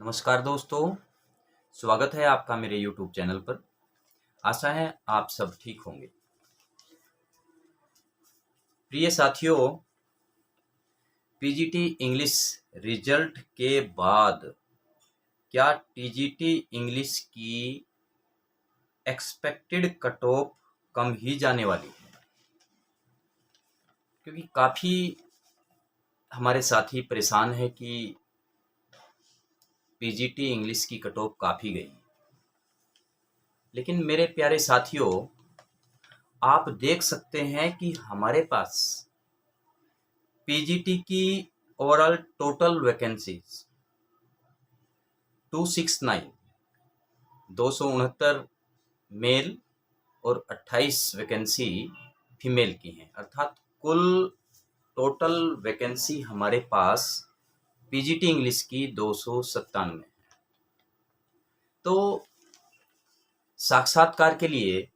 नमस्कार दोस्तों, स्वागत है आपका मेरे YouTube चैनल पर। आशा है आप सब ठीक होंगे। प्रिय साथियों, पीजीटी इंग्लिश रिजल्ट के बाद क्या टीजीटी इंग्लिश की एक्सपेक्टेड कट ऑफ कम ही जाने वाली है? क्योंकि काफ़ी हमारे साथी परेशान है कि पीजीटी इंग्लिश की कट ऑफ काफ़ी गई। लेकिन मेरे प्यारे साथियों, आप देख सकते हैं कि हमारे पास पीजीटी की ओवरऑल टोटल वैकेंसीज 269 269 मेल और 28 वैकेंसी फीमेल की हैं। अर्थात कुल टोटल वैकेंसी हमारे पास पीजीटी इंग्लिश की 297 है। तो साक्षात्कार के लिए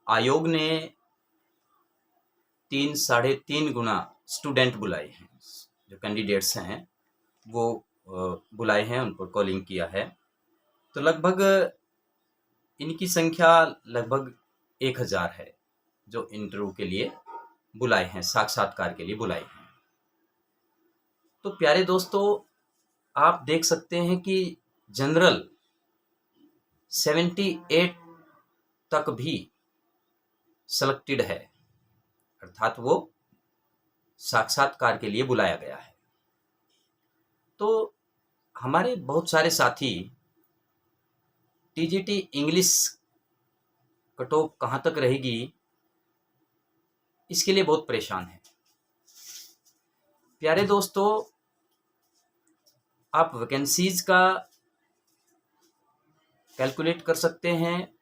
आयोग ने 3-3.5 गुना स्टूडेंट बुलाए हैं। जो कैंडिडेट्स हैं वो बुलाए हैं, उन पर कॉलिंग किया है। तो लगभग इनकी संख्या लगभग 1000 है जो इंटरव्यू के लिए बुलाए हैं, साक्षात्कार के लिए बुलाए हैं। तो प्यारे दोस्तों, आप देख सकते हैं कि जनरल 78 तक भी सेलेक्टेड है, अर्थात वो साक्षात्कार के लिए बुलाया गया है। तो हमारे बहुत सारे साथी टीजीटी इंग्लिश कट ऑफ कहाँ तक रहेगी इसके लिए बहुत परेशान हैं। प्यारे दोस्तों, आप वैकेंसीज का कैलकुलेट कर सकते हैं,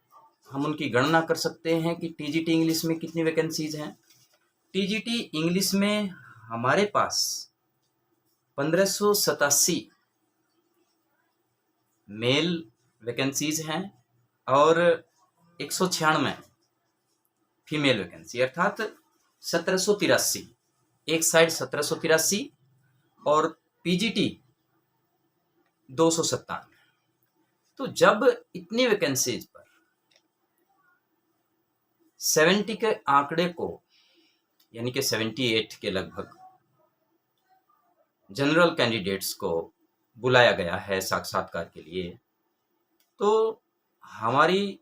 हम उनकी गणना कर सकते हैं कि टीजीटी इंग्लिश में कितनी वैकेंसीज हैं। टीजीटी इंग्लिश में हमारे पास 1587 मेल वैकेंसीज हैं और 196 फीमेल वैकेंसी, अर्थात 1783। एक साइड 1783 और पीजीटी 297। तो जब इतनी वैकेंसीज पर 70 के आंकड़े को, यानी कि 78 के लगभग जनरल कैंडिडेट्स को बुलाया गया है साक्षात्कार के लिए, तो हमारी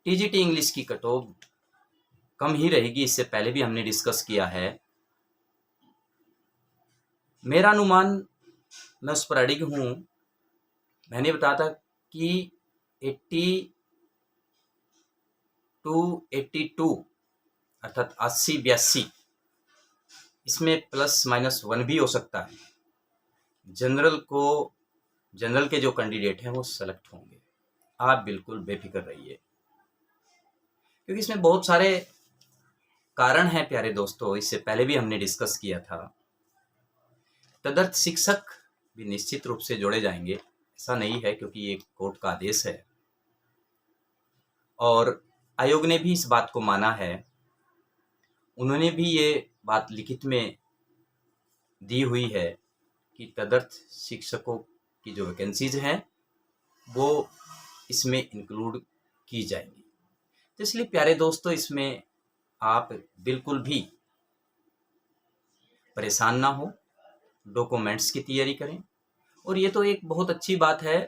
टीजीटी इंग्लिश की कट ऑफ कम ही रहेगी। इससे पहले भी हमने डिस्कस किया है। मेरा अनुमान, मैं उस पर अडिग हूँ, मैंने बताया था कि 80 to 82 अर्थात 80-82, इसमें +-1 भी हो सकता है। जनरल के जो कैंडिडेट हैं वो सेलेक्ट होंगे, आप बिल्कुल बेफिक्र रहिए, क्योंकि इसमें बहुत सारे कारण हैं प्यारे दोस्तों। इससे पहले भी हमने डिस्कस किया था। तदर्थ शिक्षक भी निश्चित रूप से जोड़े जाएंगे, ऐसा नहीं है, क्योंकि ये कोर्ट का आदेश है और आयोग ने भी इस बात को माना है। उन्होंने भी ये बात लिखित में दी हुई है कि तदर्थ शिक्षकों की जो वैकेंसीज हैं वो इसमें इंक्लूड की जाएंगी। तो इसलिए प्यारे दोस्तों, इसमें आप बिल्कुल भी परेशान ना हो, डॉक्यूमेंट्स की तैयारी करें। और ये तो एक बहुत अच्छी बात है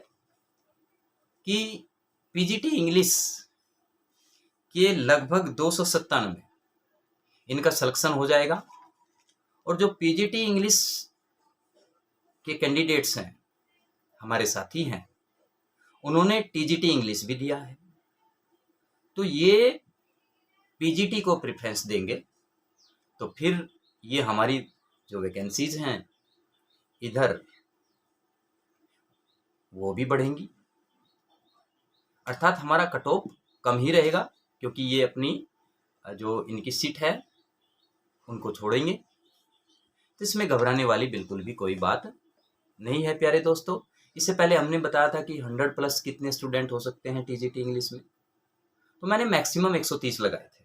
कि पीजीटी इंग्लिश के लगभग 297 इनका सिलेक्शन हो जाएगा। और जो पीजीटी इंग्लिश के कैंडिडेट्स हैं, हमारे साथी हैं, उन्होंने टीजीटी इंग्लिश भी दिया है, तो ये पीजीटी को प्रेफरेंस देंगे। तो फिर ये हमारी जो वैकेंसीज हैं इधर वो भी बढ़ेंगी, अर्थात हमारा कट ऑफ कम ही रहेगा, क्योंकि ये अपनी जो इनकी सीट है उनको छोड़ेंगे। तो इसमें घबराने वाली बिल्कुल भी कोई बात नहीं है प्यारे दोस्तों। इससे पहले हमने बताया था कि 100+ कितने स्टूडेंट हो सकते हैं टीजीटी इंग्लिश में, तो मैंने मैक्सिमम 130 लगाए थे।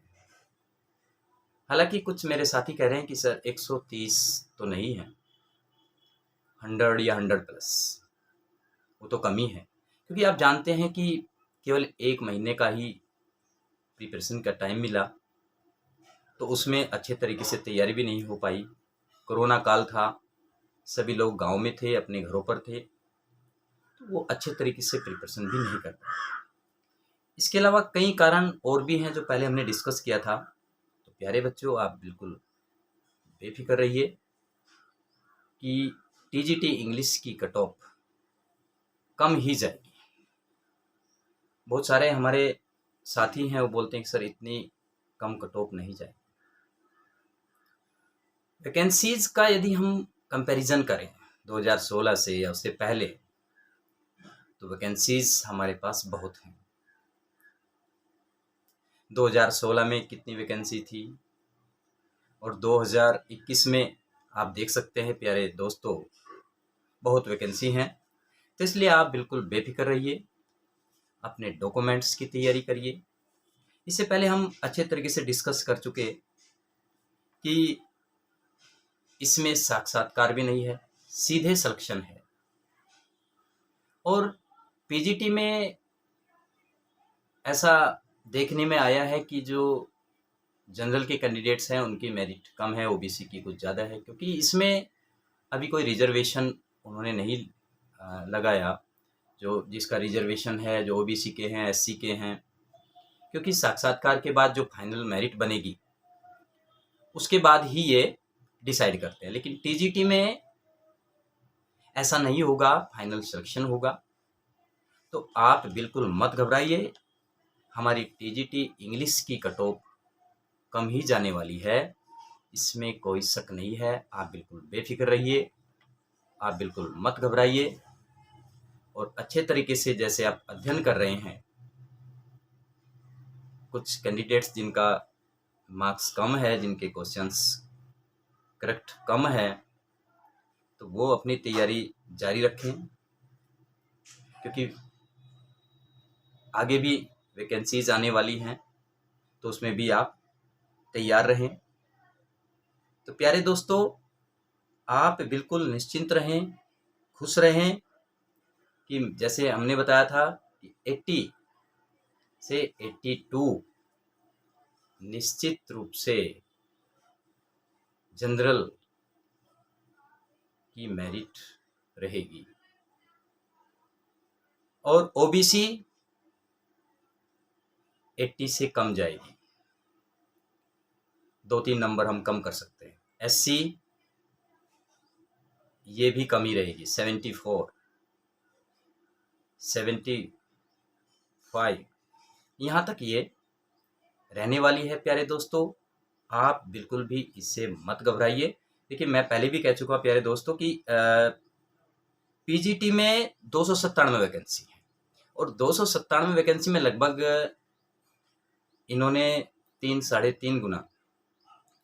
हालांकि कुछ मेरे साथी कह रहे हैं कि सर 130 तो नहीं है, 100 या 100 प्लस, वो तो कम ही है। क्योंकि आप जानते हैं कि केवल 1 महीने का ही प्रिपरेशन का टाइम मिला, तो उसमें अच्छे तरीके से तैयारी भी नहीं हो पाई। कोरोना काल था, सभी लोग गांव में थे, अपने घरों पर थे, तो वो अच्छे तरीके से प्रिपरेशन भी नहीं कर पाए। इसके अलावा कई कारण और भी हैं जो पहले हमने डिस्कस किया था। तो प्यारे बच्चों, आप बिल्कुल बेफिक्र रहिए कि टीजीटी इंग्लिश की कट ऑफ कम ही जाएगी। बहुत सारे हमारे साथी हैं, वो बोलते हैं कि सर इतनी कम कट ऑफ नहीं जाए। वैकेंसीज का यदि हम कंपैरिजन करें 2016 से या उससे पहले, तो वैकेंसीज हमारे पास बहुत हैं। 2016 में कितनी वैकेंसी थी और 2021 में आप देख सकते हैं प्यारे दोस्तों, बहुत वैकेंसी हैं। तो इसलिए आप बिल्कुल बेफिक्र रहिए, अपने डॉक्यूमेंट्स की तैयारी करिए। इससे पहले हम अच्छे तरीके से डिस्कस कर चुके कि इसमें साक्षात्कार भी नहीं है, सीधे सिलेक्शन है। और पीजीटी में ऐसा देखने में आया है कि जो जनरल के कैंडिडेट्स हैं उनकी मेरिट कम है, ओबीसी की कुछ ज़्यादा है, क्योंकि इसमें अभी कोई रिजर्वेशन उन्होंने नहीं लगाया। जो जिसका रिजर्वेशन है, जो ओबीसी के हैं, एससी के हैं, क्योंकि साक्षात्कार के बाद जो फाइनल मेरिट बनेगी उसके बाद ही ये डिसाइड करते हैं। लेकिन टीजीटी में ऐसा नहीं होगा, फाइनल सिलेक्शन होगा। तो आप बिल्कुल मत घबराइए, हमारी टीजीटी इंग्लिश की कट ऑफ कम ही जाने वाली है, इसमें कोई शक नहीं है। आप बिल्कुल बेफिक्र रहिए, आप बिल्कुल मत घबराइए, और अच्छे तरीके से जैसे आप अध्ययन कर रहे हैं। कुछ कैंडिडेट्स जिनका मार्क्स कम है, जिनके क्वेश्चंस करेक्ट कम है, तो वो अपनी तैयारी जारी रखें, क्योंकि आगे भी वैकेंसीज आने वाली हैं, तो उसमें भी आप तैयार रहें। तो प्यारे दोस्तों, आप बिल्कुल निश्चिंत रहें, खुश रहें कि जैसे हमने बताया था कि 80 से 82 निश्चित रूप से जनरल की मेरिट रहेगी, और ओबीसी 80 से कम जाएगी, 2-3 नंबर हम कम कर सकते हैं। एससी ये भी कम ही रहेगी, 74, 75, यहाँ तक ये रहने वाली है। प्यारे दोस्तों, आप बिल्कुल भी इससे मत घबराइए। देखिए, मैं पहले भी कह चुका प्यारे दोस्तों कि पीजीटी में 297 वैकेंसी है, और 297 वैकेंसी में लगभग इन्होंने 3-3.5 गुना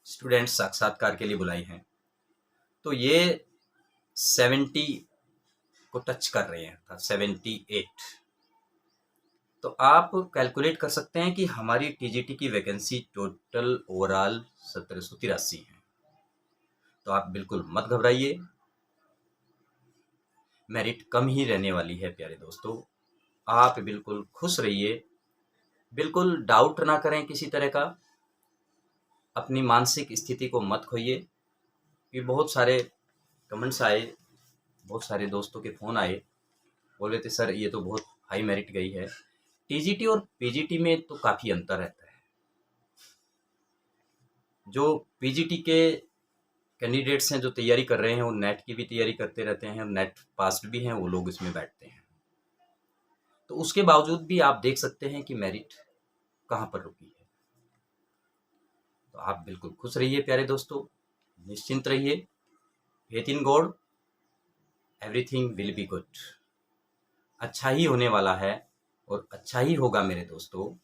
स्टूडेंट साक्षात्कार के लिए बुलाई हैं। तो ये 70 को टच कर रहे हैं, 78। तो आप कैलकुलेट कर सकते हैं कि हमारी टीजीटी की वैकेंसी टोटल ओवरऑल 1783 है। तो आप बिल्कुल मत घबराइए, मेरिट कम ही रहने वाली है। प्यारे दोस्तों, आप बिल्कुल खुश रहिए, बिल्कुल डाउट ना करें किसी तरह का, अपनी मानसिक स्थिति को मत खोइए। कि बहुत सारे कमेंट्स आए, बहुत सारे दोस्तों के फ़ोन आए, बोल रहे थे सर ये तो बहुत हाई मेरिट गई है। टीजीटी और पीजीटी में तो काफ़ी अंतर रहता है। जो पीजीटी के कैंडिडेट्स हैं जो तैयारी कर रहे हैं, वो नेट की भी तैयारी करते रहते हैं, नेट पास्ड भी हैं, वो लोग इसमें बैठते हैं। तो उसके बावजूद भी आप देख सकते हैं कि मेरिट कहाँ पर रुकी है। तो आप बिल्कुल खुश रहिए प्यारे दोस्तों, निश्चिंत रहिए, faith in God, everything will be good. अच्छा ही होने वाला है और अच्छा ही होगा मेरे दोस्तों।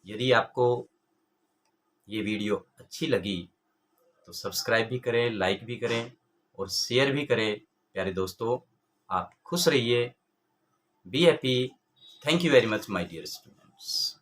यदि आपको ये वीडियो अच्छी लगी तो सब्सक्राइब भी करें, लाइक भी करें और शेयर भी करें। प्यारे दोस्तों, आप खुश रहिए, be happy. Thank you very much my dear students.